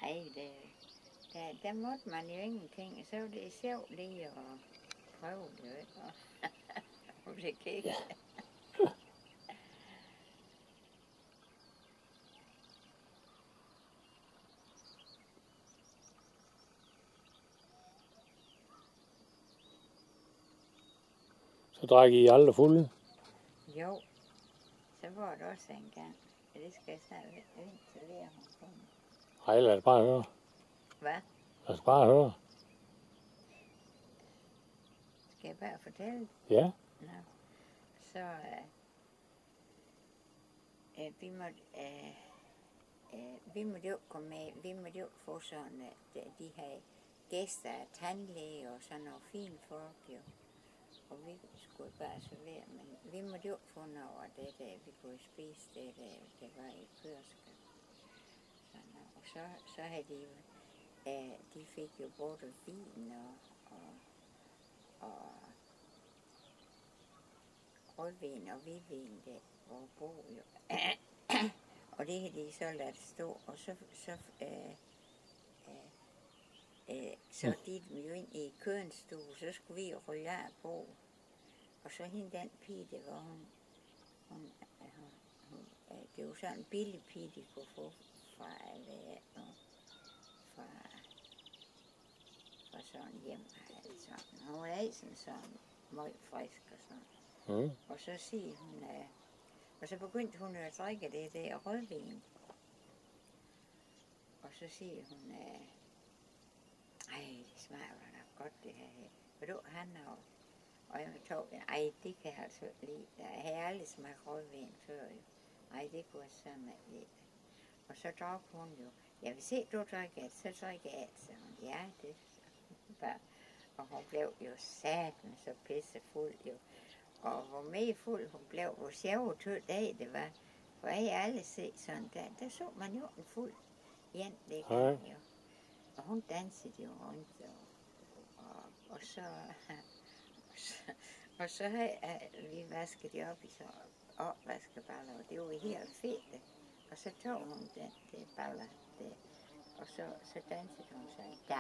Ej, der måtte man jo ingenting, så var det sjovt lige at prøve det, ikke? Og det gik. Ja. Så drak I aldrig fulde? Jo, så var det også en gang. Det skal jeg snart vente til lære hun kommer. Ej, lad os bare høre. Hvad? Lad os bare høre. Skal jeg bare fortælle? Ja. Nå. Så vi måtte jo komme med. Vi måtte jo få sådan, at de havde gæster af tandlæge og sådan noget fint folk jo. Og vi skulle bare servere, men vi måtte jo få noget af det der, vi kunne spise det der var i køreskab. Og så havde de fik jo både vin og rødvin og hvidvin der, hvor bo jo. Og det havde de så ladt stå, og så gik vi jo ind i køkkenstue, så skulle vi jo ryge af på. Og så hende den pige, det var det var sådan en billig pige, de kunne få fra sådan hjem. Altså. Hun var sådan meget frisk og sådan. Mm. Og så siger hun, og så begyndte hun at drikke det der rødvin. Og så siger hun, ej, det smager da godt det her. Vil du have noget? Og jeg tog, ej, det kan jeg altså lide. Jeg har aldrig smagt rødvin før jo. Ej, det kunne jeg sådan ikke lide. Og så drak hun jo, jeg vil se, du drikker et, så drikker jeg et, så hun, ja, det bare. Og hun blev jo satan så pissefuld jo. Og hvor mere fuld hun blev, hvor sjov og tød dag det var. For jeg har aldrig set sådan der så man jo en fuld jent, det kan jo. Og hun dansede jo rundt, og så havde vi vasket det op i så opvaskeballer, og det var helt fedt. Og så tog hun det baller der, og så dansede hun så, da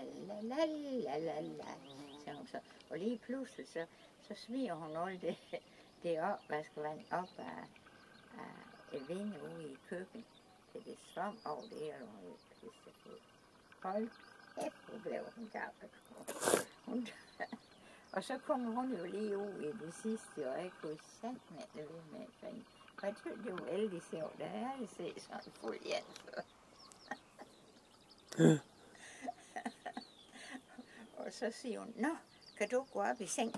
la la la la la, sagde hun så. Og lige pludselig så smiger hun alt det opvaskevand op af et vindue ude i køkkenet, til det svam over det hele, og hun var pissefuld. Hold kæft, hvor blev hun gammel. Og så kom hun jo lige ud i det sidste, og jeg kunne sætte med det ved med at grine. Og jeg synes, det var vældig sjovt, da jeg havde set sådan fuld jern før. Og så siger hun, nå, kan du gå op i seng